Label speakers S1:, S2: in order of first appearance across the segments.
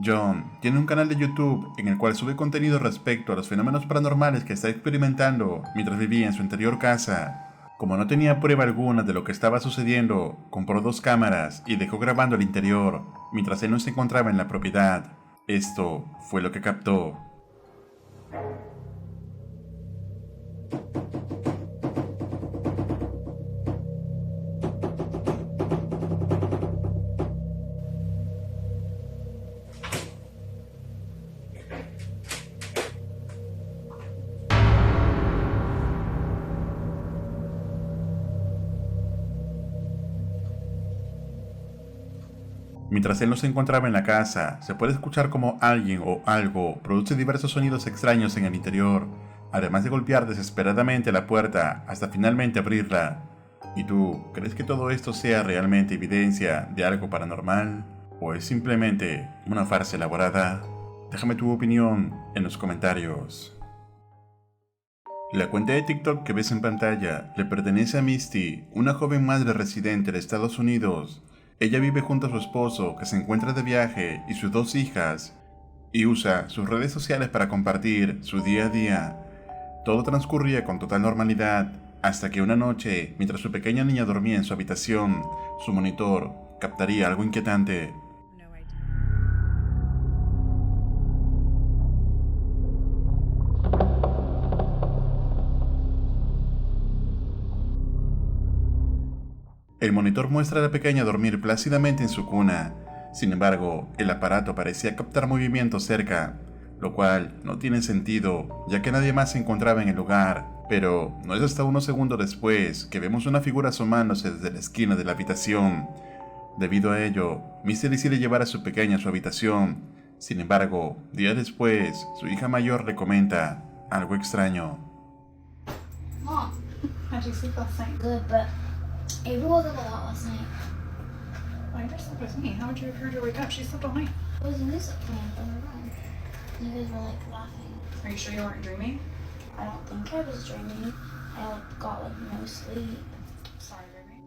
S1: John tiene un canal de YouTube en el cual sube contenido respecto a los fenómenos paranormales que está experimentando mientras vivía en su anterior casa. Como no tenía prueba alguna de lo que estaba sucediendo, compró 2 cámaras y dejó grabando el interior mientras él no se encontraba en la propiedad. Esto fue lo que captó. Mientras él no se encontraba en la casa, se puede escuchar como alguien o algo produce diversos sonidos extraños en el interior, además de golpear desesperadamente la puerta hasta finalmente abrirla. ¿Y tú crees que todo esto sea realmente evidencia de algo paranormal? ¿O es simplemente una farsa elaborada? Déjame tu opinión en los comentarios. La cuenta de TikTok que ves en pantalla le pertenece a Misty, una joven madre residente de Estados Unidos. Ella vive junto a su esposo, que se encuentra de viaje, y sus 2 hijas, y usa sus redes sociales para compartir su día a día. Todo transcurría con total normalidad, hasta que una noche, mientras su pequeña niña dormía en su habitación, su monitor captaría algo inquietante. El monitor muestra a la pequeña dormir plácidamente en su cuna. Sin embargo, el aparato parecía captar movimientos cerca, lo cual no tiene sentido, ya que nadie más se encontraba en el lugar. Pero no es hasta unos segundos después que vemos una figura asomándose desde la esquina de la habitación. Debido a ello, Misty decide llevar a su pequeña a su habitación. Sin embargo, días después, su hija mayor le comenta algo extraño.
S2: Mom, how'd you sleep last night? Good, but Avery was up a lot last night.
S3: Why did you sleep with me? How would you have heard her wake up? She slept all night.
S2: It was a music playing from her room. You guys were like laughing.
S3: Are you sure you weren't dreaming?
S2: I don't think I was dreaming. I got like no sleep.
S3: Sorry, baby.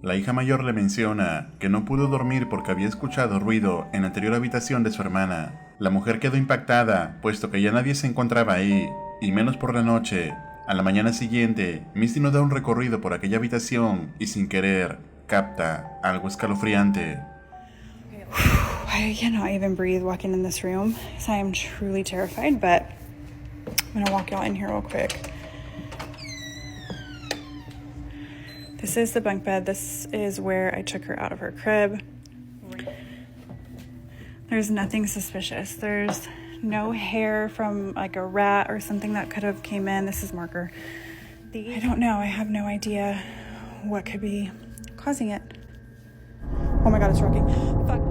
S1: La hija mayor le menciona que no pudo dormir porque había escuchado ruido en la anterior habitación de su hermana. La mujer quedó impactada, puesto que ya nadie se encontraba ahí, y menos por la noche. A la mañana siguiente, Misty nos da un recorrido por aquella habitación y sin querer, capta algo escalofriante.
S3: I cannot even breathe walking in this room, so I am truly terrified, but I'm gonna walk y'all in here real quick. This is the bunk bed. This is where I took her out of her crib. There's nothing suspicious. There's no hair from like a rat or something that could have came in. This is marker. I don't know. I have no idea what could be causing it. Oh my god, it's rocking. Fuck.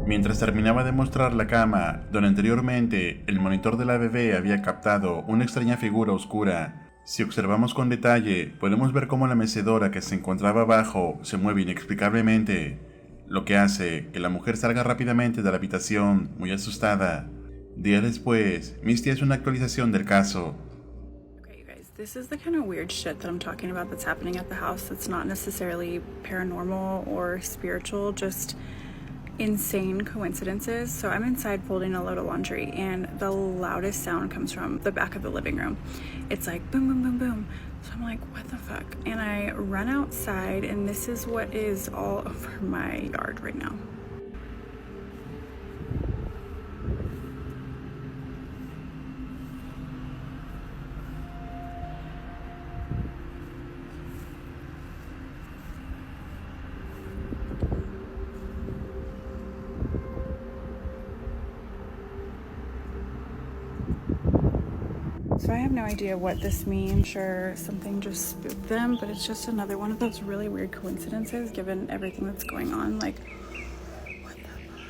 S1: Mientras terminaba de mostrar la cama, donde anteriormente el monitor de la bebé había captado una extraña figura oscura. Si observamos con detalle, podemos ver cómo la mecedora que se encontraba abajo se mueve inexplicablemente, lo que hace que la mujer salga rápidamente de la habitación, muy asustada. Días después, Misty hace una actualización del caso.
S3: Okay, you guys, this is the kind of weird shit that I'm talking about that's happening at the house. That's not necessarily paranormal or spiritual, just insane coincidences. So I'm inside folding a load of laundry and the loudest sound comes from the back of the living room. It's like boom, boom, boom, boom. So I'm like, what the fuck? And I run outside and this is what is all over my yard right now. So I have no idea what this means. Sure, something just spooked them, but it's just another one of those really weird coincidences given everything that's going on. Like, what the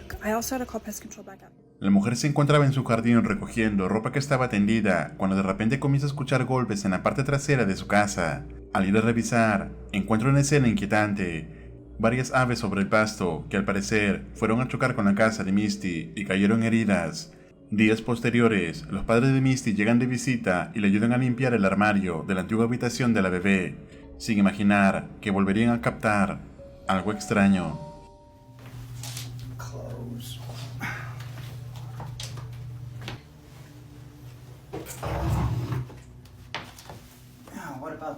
S3: fuck? I also had to call pest control back up.
S1: La mujer se encontraba en su jardín recogiendo ropa que estaba tendida cuando de repente comienza a escuchar golpes en la parte trasera de su casa. Al ir a revisar, encuentra una escena inquietante. Varias aves sobre el pasto que al parecer fueron a chocar con la casa de Misty y cayeron heridas. Días posteriores, los padres de Misty llegan de visita y le ayudan a limpiar el armario de la antigua habitación de la bebé, sin imaginar que volverían a captar algo extraño.
S4: Clothes.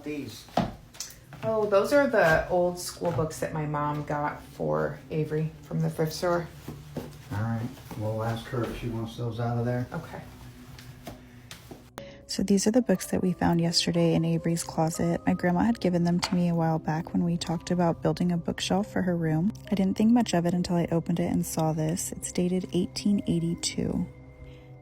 S4: about these?
S5: Oh, those are the old school books that my mom got for Avery from the thrift store.
S4: All right, we'll ask her if she wants those out of there.
S5: Okay.
S3: So these are the books that we found yesterday in Avery's closet. My grandma had given them to me a while back when we talked about building a bookshelf for her room. I didn't think much of it until I opened it and saw this. It's dated 1882.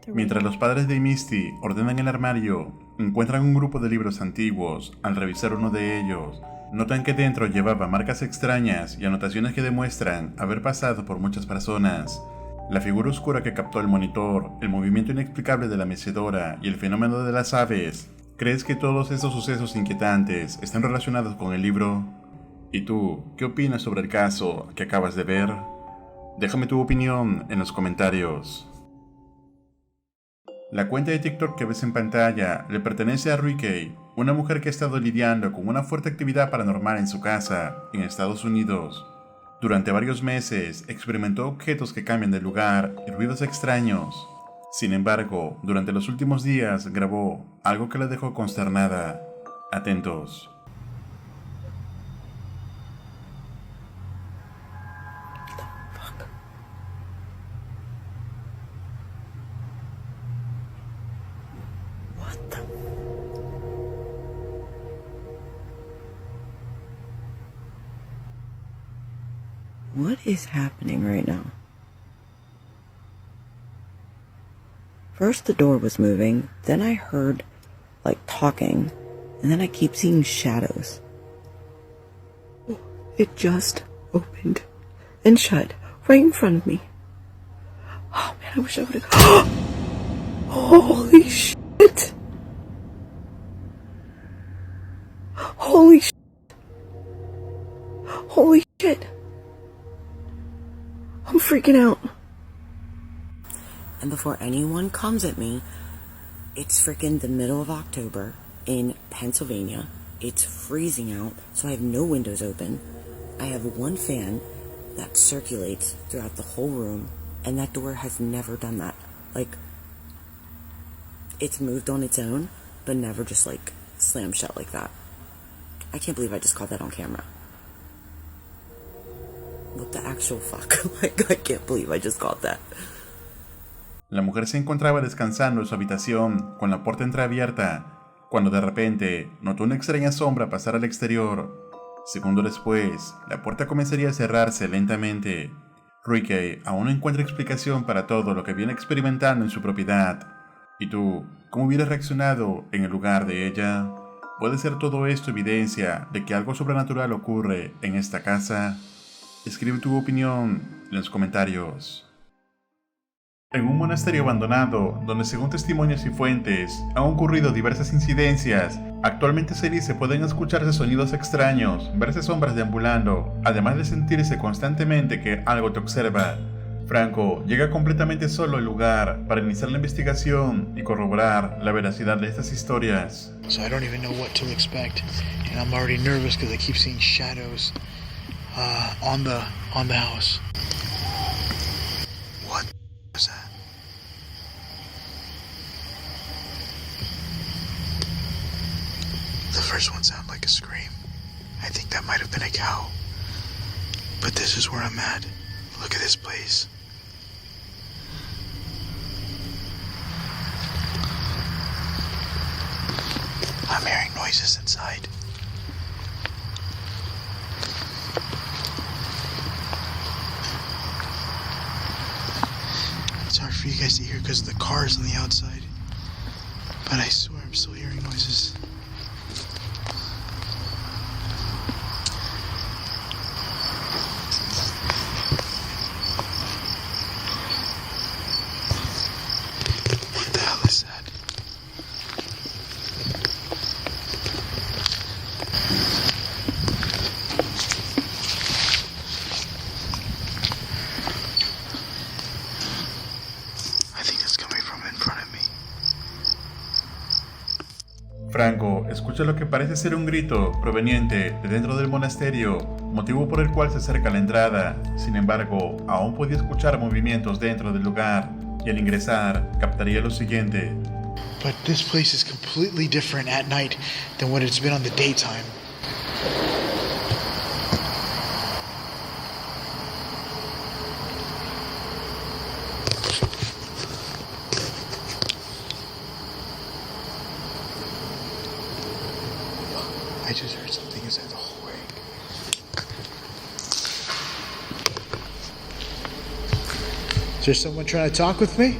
S1: Mientras los padres de Misty ordenan el armario, encuentran un grupo de libros antiguos. Al revisar uno de ellos, notan que dentro llevaba marcas extrañas y anotaciones que demuestran haber pasado por muchas personas. La figura oscura que captó el monitor, el movimiento inexplicable de la mecedora y el fenómeno de las aves. ¿Crees que todos estos sucesos inquietantes están relacionados con el libro? ¿Y tú, qué opinas sobre el caso que acabas de ver? Déjame tu opinión en los comentarios. La cuenta de TikTok que ves en pantalla le pertenece a Ruikei, una mujer que ha estado lidiando con una fuerte actividad paranormal en su casa, en Estados Unidos. Durante varios meses experimentó objetos que cambian de lugar y ruidos extraños. Sin embargo, durante los últimos días grabó algo que la dejó consternada. Atentos.
S6: What is happening right now? First the door was moving, then I heard, like, talking, and then I keep seeing shadows. It just opened and shut right in front of me. Oh man, I wish I would've... Holy shit! Holy shit! Holy shit! I'm freaking out. And before anyone comes at me, it's freaking the middle of October in Pennsylvania. It's freezing out, so I have no windows open. I have one fan that circulates throughout the whole room, and that door has never done that. Like, it's moved on its own, but never just, like, slammed shut like that. I can't believe I just caught that on camera. What the actual fuck? Like, I can't believe I just caught that.
S1: La mujer se encontraba descansando en su habitación con la puerta entreabierta, cuando de repente notó una extraña sombra pasar al exterior. Segundos después, la puerta comenzaría a cerrarse lentamente. Ruikei aún no encuentra explicación para todo lo que viene experimentando en su propiedad. ¿Y tú, cómo hubieras reaccionado en el lugar de ella? ¿Puede ser todo esto evidencia de que algo sobrenatural ocurre en esta casa? Escribe tu opinión en los comentarios. En un monasterio abandonado, donde según testimonios y fuentes han ocurrido diversas incidencias, actualmente se dice pueden escucharse sonidos extraños, verse sombras deambulando, además de sentirse constantemente que algo te observa. Franco llega completamente solo al lugar para iniciar la investigación y corroborar la veracidad de estas historias.
S7: So I don't even know what to expect, and I'm already nervous because I keep seeing shadows on the house. What was that? The first one sounded like a scream. I think that might have been a cow. But this is where I'm at. Look at this place. I'm hearing noises inside. It's hard for you guys to hear because of the cars on the outside. But I swear I'm still hearing noises. What the hell is that? I think it's coming from in front of me.
S1: Franco escucha lo que parece ser un grito proveniente de dentro del monasterio, motivo por el cual se acerca a la entrada. Sin embargo, aún podía escuchar movimientos dentro del lugar, y al ingresar captaría lo siguiente.
S7: But this place is completely different at night than what it's been on the daytime. I just heard something inside the hallway. Is there someone trying to talk with me?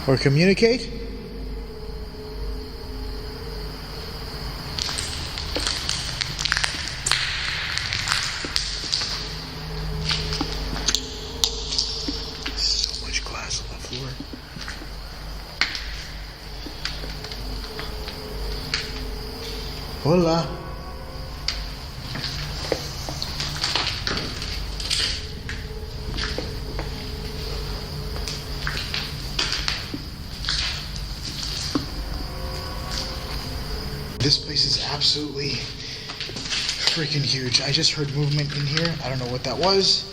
S7: Or communicate? So much glass on the floor. Hola. This place is absolutely freaking huge. I just heard movement in here. I don't know what that was,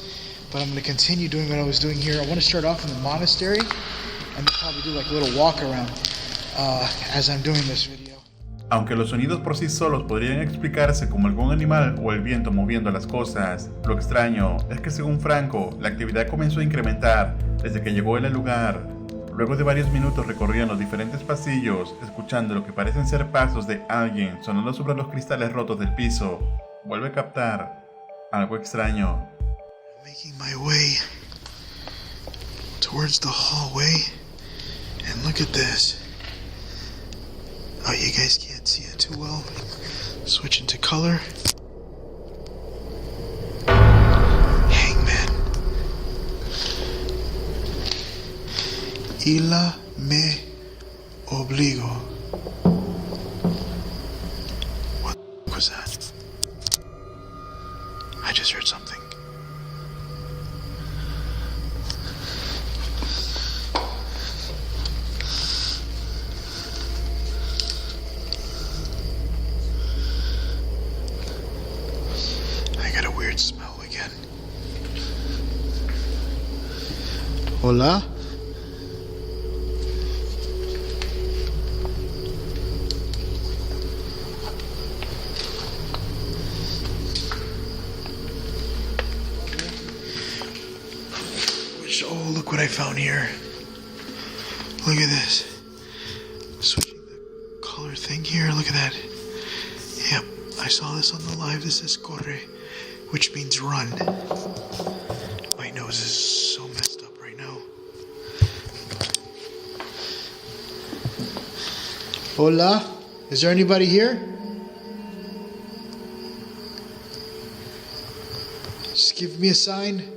S7: but I'm going to continue doing what I was doing here. I want to start off in the monastery and probably do like a little walk around as I'm doing this video.
S1: Aunque los sonidos por sí solos podrían explicarse como algún animal o el viento moviendo las cosas, lo extraño es que según Franco, la actividad comenzó a incrementar desde que llegó él al lugar. Luego de varios minutos recorriendo diferentes pasillos, escuchando lo que parecen ser pasos de alguien sonando sobre los cristales rotos del piso, vuelve a captar algo extraño.
S7: Making my way towards the hallway, and look at this. Oh, you guys can't see it too well. Switch into color. Hangman. Ila me obligo. What was that? I just heard something. I got a weird smell again. Hola? Oh, look what I found here. Look at this. Switching the color thing here. Look at that. Yep, I saw this on the live. This is corre, which means run. My nose is so messed up right now. Hola? Is there anybody here? Just give me a sign.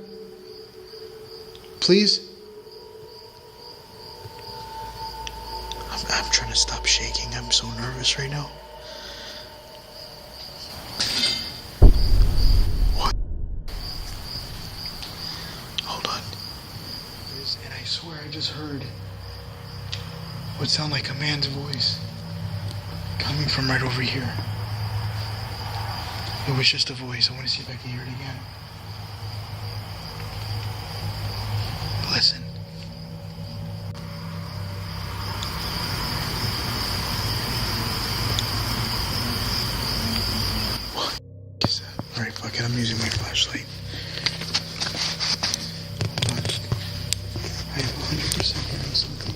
S7: Please? I'm trying to stop shaking. I'm so nervous right now. What? Hold on. And I swear I just heard what sounded like a man's voice coming from right over here. It was just a voice. I want to see if I can hear it again. Listen. What is that? Alright, fuck it. I'm using my flashlight. Hold on. I have 100% hearing something.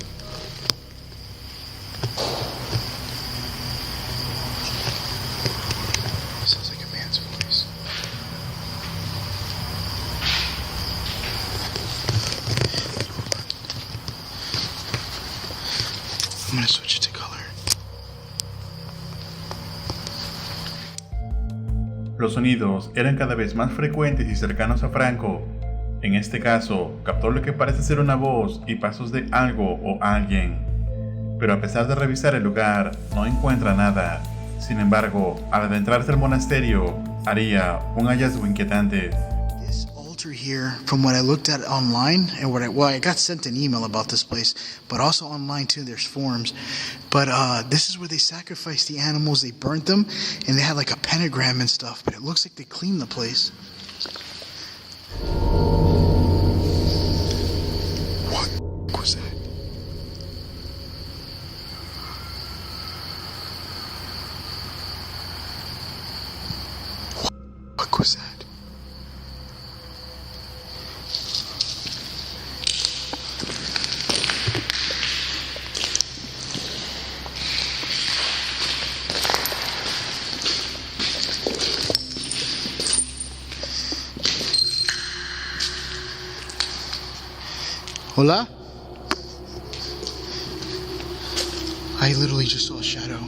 S7: Sounds like a man's voice. I'm gonna switch it to color.
S1: Los sonidos eran cada vez más frecuentes y cercanos a Franco. En este caso, captó lo que parece ser una voz y pasos de algo o alguien. Pero a pesar de revisar el lugar, no encuentra nada. Sin embargo, al adentrarse al monasterio, haría un hallazgo inquietante.
S7: This altar here, from what I looked at online, and I got sent an email about this place, but also online too, there's forums. But this is where they sacrificed the animals, they burnt them, and they had like a pentagram and stuff, but it looks like they cleaned the place. What was Hola? I literally just saw a shadow.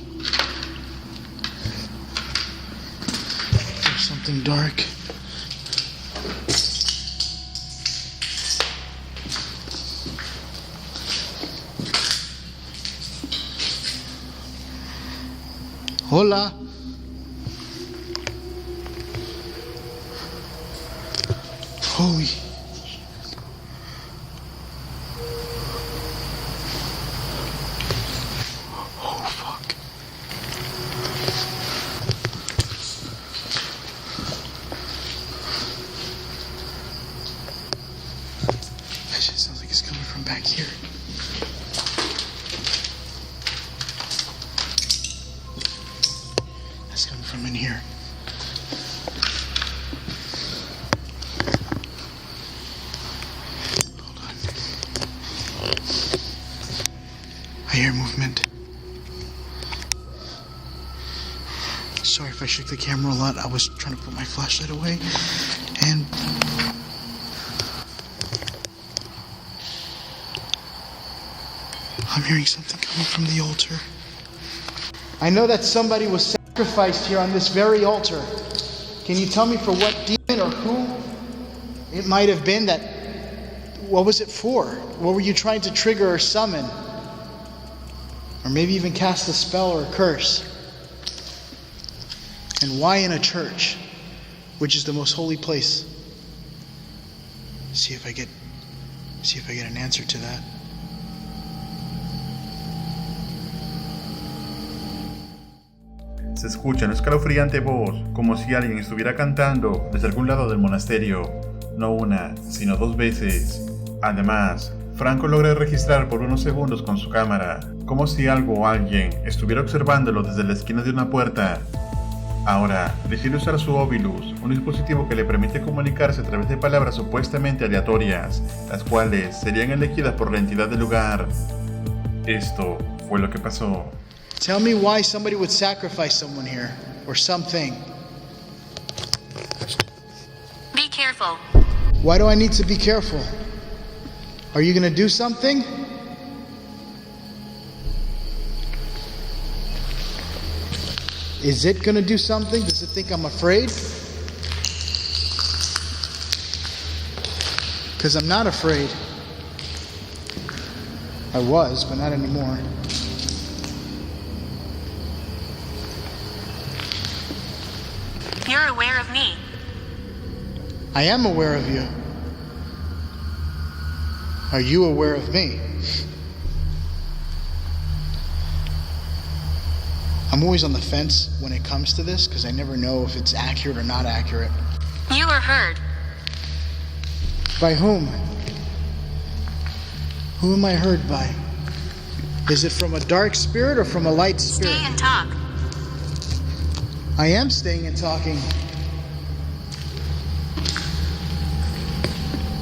S7: There's something dark. Hola. Holy. Oh, fuck. That shit sounds like it's coming from back here. That's coming from in here. Hold on. I hear movement. Sorry if I shook the camera a lot. I was trying to put my flashlight away. And I'm hearing something coming from the altar. I know that somebody was sacrificed here on this very altar. Can you tell me for what demon or who it might have been that, what was it for? What were you trying to trigger or summon? Or maybe even cast a spell or a curse? And why in a church, which is the most holy place? See if I get an answer to that.
S1: Se escucha una escalofriante voz, como si alguien estuviera cantando desde algún lado del monasterio, no una, sino 2 veces. Además, Franco logra registrar por unos segundos con su cámara, como si algo o alguien estuviera observándolo desde la esquina de una puerta. Ahora, decide usar su Ovilus, un dispositivo que le permite comunicarse a través de palabras supuestamente aleatorias, las cuales serían elegidas por la entidad del lugar. Esto fue lo que pasó.
S7: Tell me why somebody would sacrifice someone here, or something.
S8: Be careful.
S7: Why do I need to be careful? Are you gonna do something? Is it gonna do something? Does it think I'm afraid? Because I'm not afraid. I was, but not anymore.
S8: You're aware of me.
S7: I am aware of you. Are you aware of me? I'm always on the fence when it comes to this because I never know if it's accurate or not accurate.
S8: You were heard.
S7: By whom? Who am I heard by? Is it from a dark spirit or from a light spirit?
S8: Stay and talk.
S7: I am staying and talking.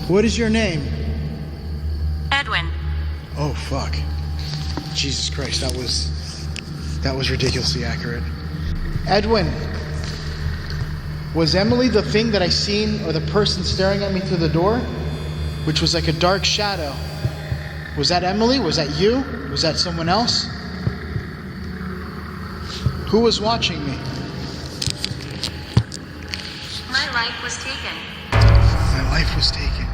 S7: What is your name?
S8: Edwin.
S7: Oh, fuck. Jesus Christ, that was ridiculously accurate. Edwin, was Emily the thing that I seen, or the person staring at me through the door? Which was like a dark shadow. Was that Emily? Was that you? Was that someone else? Who was watching me?
S8: My life was taken.
S7: My life was taken.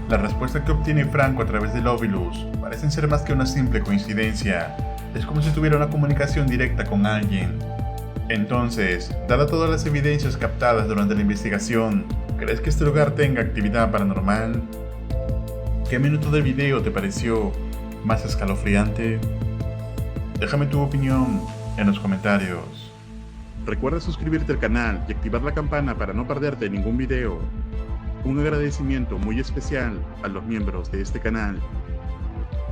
S1: La respuesta que obtiene Franco a través del Ovilus parecen ser más que una simple coincidencia. Es como si tuviera una comunicación directa con alguien. Entonces, dada todas las evidencias captadas durante la investigación, ¿crees que este lugar tenga actividad paranormal? ¿Qué minuto del video te pareció más escalofriante? Déjame tu opinión en los comentarios. Recuerda suscribirte al canal y activar la campana para no perderte ningún video. Un agradecimiento muy especial a los miembros de este canal.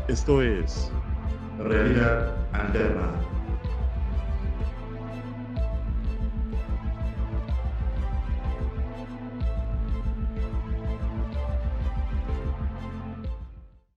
S1: Esto es Realidad Alterna.